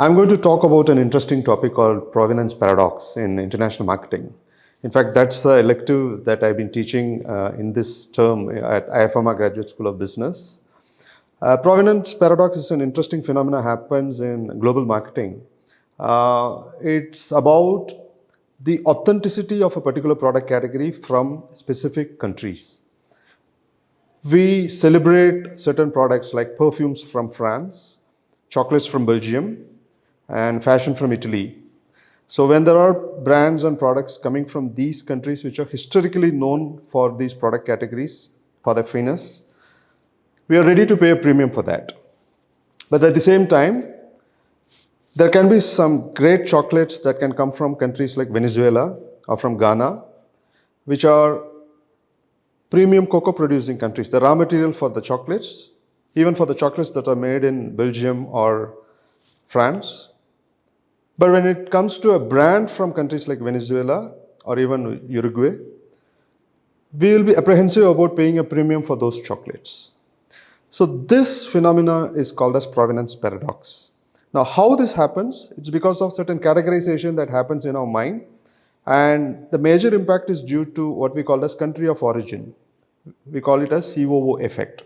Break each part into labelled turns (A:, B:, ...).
A: I'm going to talk about an interesting topic called Provenance Paradox in international marketing. In fact, that's the elective that I've been teaching in this term at IFMR Graduate School of Business. Provenance Paradox is an interesting phenomenon happens in global marketing. It's about the authenticity of a particular product category from specific countries. We celebrate certain products like perfumes from France, chocolates from Belgium, and fashion from Italy. So when there are brands and products coming from these countries which are historically known for these product categories, for their finesse, we are ready to pay a premium for that. But at the same time, there can be some great chocolates that can come from countries like Venezuela or from Ghana, which are premium cocoa producing countries. The raw material for the chocolates, even for the chocolates that are made in Belgium or France. But when it comes to a brand from countries like Venezuela or even Uruguay, we will be apprehensive about paying a premium for those chocolates. So this phenomena is called as Provenance Paradox. Now, how this happens? It's because of certain categorization that happens in our mind, and the major impact is due to what we call as country of origin. We call it as COO effect.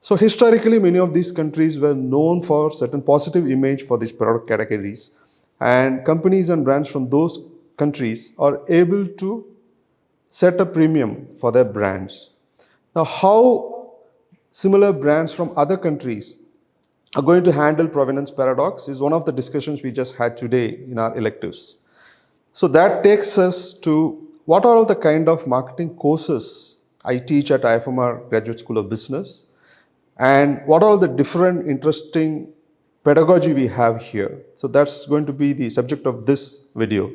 A: So historically, many of these countries were known for certain positive image for these product categories, and companies and brands from those countries are able to set a premium for their brands. Now, how similar brands from other countries are going to handle provenance paradox is one of the discussions we just had today in our electives. So that takes us to what are all the kind of marketing courses I teach at IFMR Graduate School of Business, and what are the different interesting pedagogy we have here. So that's going to be the subject of this video.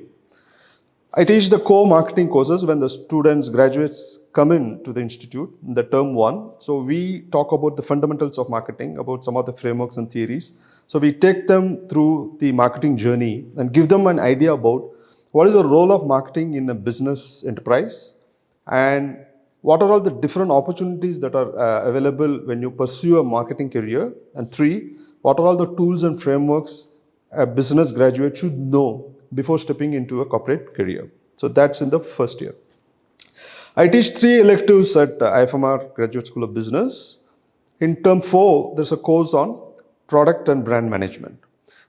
A: I teach the core marketing courses when the students, graduates come into the institute in the term one. So we talk about the fundamentals of marketing, about some of the frameworks and theories. So we take them through the marketing journey and give them an idea about what is the role of marketing in a business enterprise, and what are all the different opportunities that are available when you pursue a marketing career, and three, what are all the tools and frameworks a business graduate should know before stepping into a corporate career. So that's in the first year. I teach 3 electives at IFMR Graduate School of Business. In term 4, there's a course on product and brand management.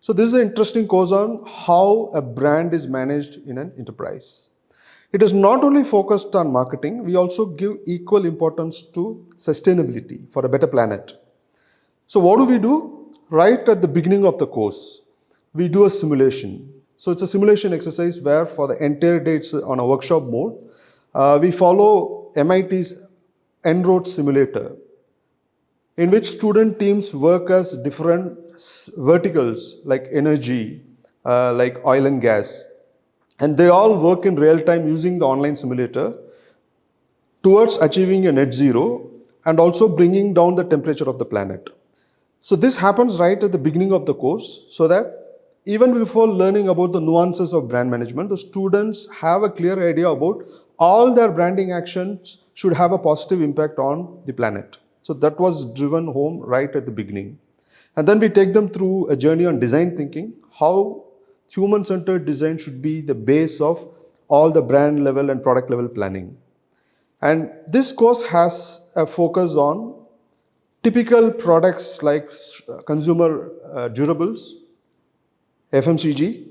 A: So this is an interesting course on how a brand is managed in an enterprise. It is not only focused on marketing, we also give equal importance to sustainability for a better planet. So what do? Right at the beginning of the course, we do a simulation. So it's a simulation exercise where for the entire day it's on a workshop mode. We follow MIT's En-ROAD simulator, in which student teams work as different verticals like energy, like oil and gas. And they all work in real time using the online simulator towards achieving a net zero and also bringing down the temperature of the planet. So this happens right at the beginning of the course, so that even before learning about the nuances of brand management, the students have a clear idea about all their branding actions should have a positive impact on the planet. So that was driven home right at the beginning. And then we take them through a journey on design thinking, how human-centered design should be the base of all the brand level and product level planning. And this course has a focus on typical products like consumer durables, FMCG,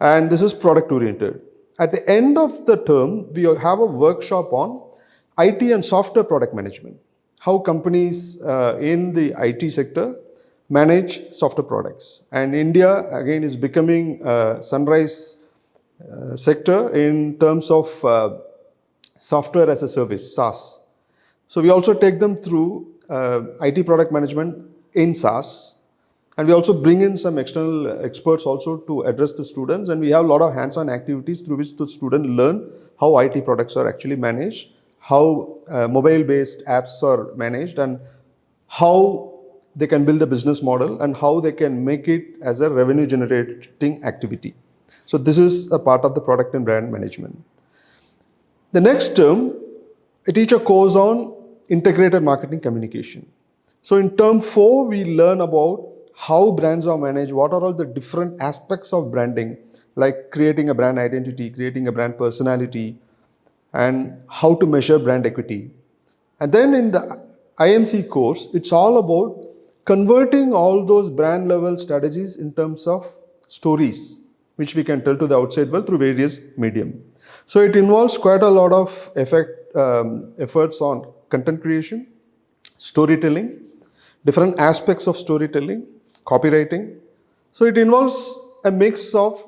A: and this is product oriented. At the end of the term, we have a workshop on IT and software product management, how companies in the IT sector manage software products. And India, again, is becoming a sunrise sector in terms of software as a service, SaaS. So we also take them through IT product management in SaaS, and we also bring in some external experts also to address the students, and we have a lot of hands-on activities through which the student learn how IT products are actually managed, how mobile-based apps are managed, and how they can build a business model and how they can make it as a revenue generating activity. So this is a part of the product and brand management. The next term, I teach a course on integrated marketing communication. So in term 4, we learn about how brands are managed, what are all the different aspects of branding, like creating a brand identity, creating a brand personality, and how to measure brand equity. And then in the IMC course, it's all about converting all those brand level strategies in terms of stories, which we can tell to the outside world through various medium. So it involves quite a lot of efforts on content creation, storytelling, different aspects of storytelling, copywriting. So it involves a mix of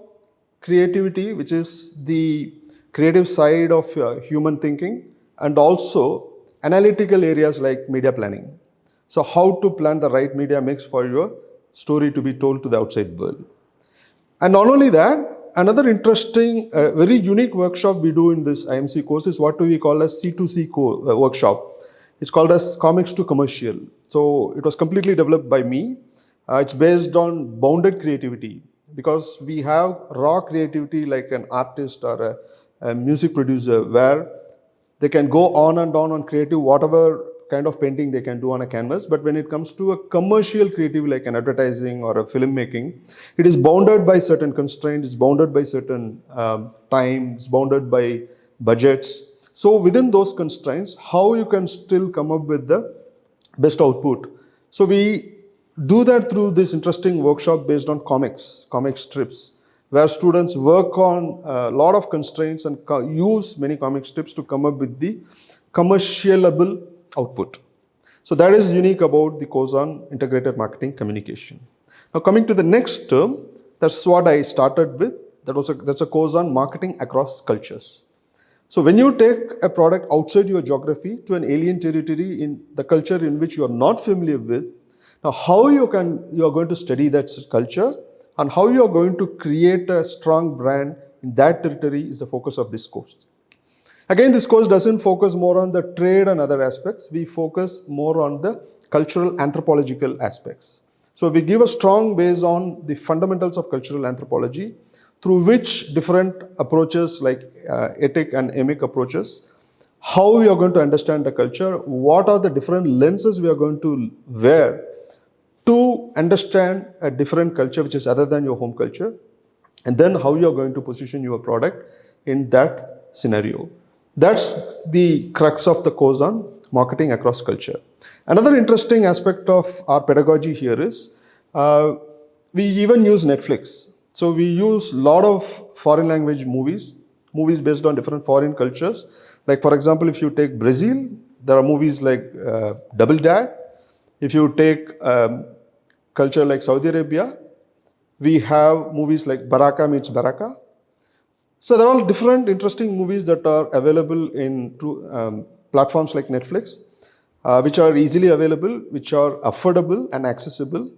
A: creativity, which is the creative side of human thinking, and also analytical areas like media planning. So how to plan the right media mix for your story to be told to the outside world. And not only that, another interesting, very unique workshop we do in this IMC course is what we call a C2C workshop. It's called as Comics to Commercial. So it was completely developed by me. It's based on bounded creativity, because we have raw creativity like an artist or a music producer, where they can go on and on creative, whatever kind of painting they can do on a canvas. But when it comes to a commercial creative like an advertising or a filmmaking, it is bounded by certain constraints, it's bounded by certain time, it's bounded by budgets. So within those constraints, how you can still come up with the best output. So we do that through this interesting workshop based on comic strips, where students work on a lot of constraints and use many comic strips to come up with the commercialable output. So that is unique about the course on integrated marketing communication. Now coming to the next term, that's what I started with. That's a course on marketing across cultures. So when you take a product outside your geography to an alien territory in the culture in which you are not familiar with, now how you are going to study that culture and how you are going to create a strong brand in that territory is the focus of this course. Again, this course doesn't focus more on the trade and other aspects. We focus more on the cultural anthropological aspects. So we give a strong base on the fundamentals of cultural anthropology, through which different approaches like ethic and emic approaches, how we are going to understand the culture, what are the different lenses we are going to wear to understand a different culture which is other than your home culture, and then how you are going to position your product in that scenario. That's the crux of the course on marketing across culture. Another interesting aspect of our pedagogy here is we even use Netflix. So we use a lot of foreign language movies based on different foreign cultures. Like for example, if you take Brazil, there are movies like Double Dad. If you take culture like Saudi Arabia, we have movies like Baraka Meets Baraka. So there are all different interesting movies that are available in platforms like Netflix, which are easily available, which are affordable and accessible.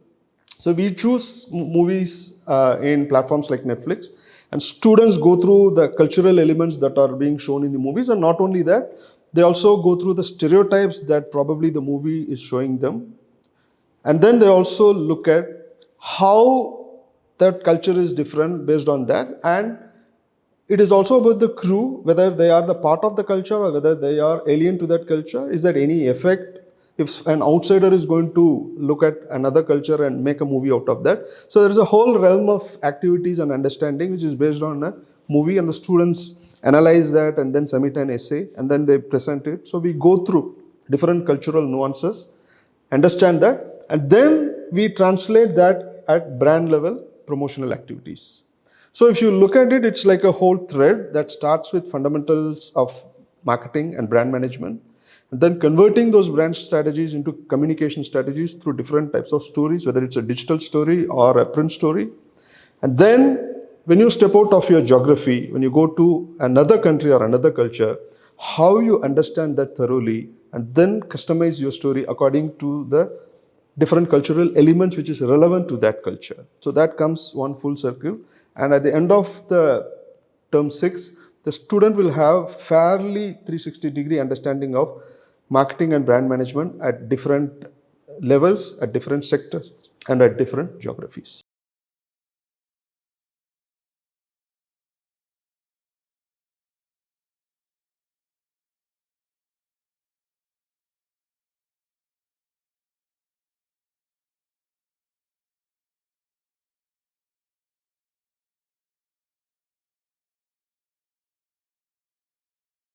A: So we choose movies in platforms like Netflix, and students go through the cultural elements that are being shown in the movies. And not only that, they also go through the stereotypes that probably the movie is showing them. And then they also look at how that culture is different based on that. And it is also about the crew, whether they are the part of the culture or whether they are alien to that culture. Is there any effect if an outsider is going to look at another culture and make a movie out of that? So there is a whole realm of activities and understanding which is based on a movie, and the students analyze that and then submit an essay and then they present it. So we go through different cultural nuances, understand that, and then we translate that at brand level promotional activities. So if you look at it, it's like a whole thread that starts with fundamentals of marketing and brand management, and then converting those brand strategies into communication strategies through different types of stories, whether it's a digital story or a print story. And then when you step out of your geography, when you go to another country or another culture, how you understand that thoroughly and then customize your story according to the different cultural elements which is relevant to that culture. So that comes one full circle. And at the end of the term 6, the student will have fairly 360-degree understanding of marketing and brand management at different levels, at different sectors, and at different geographies.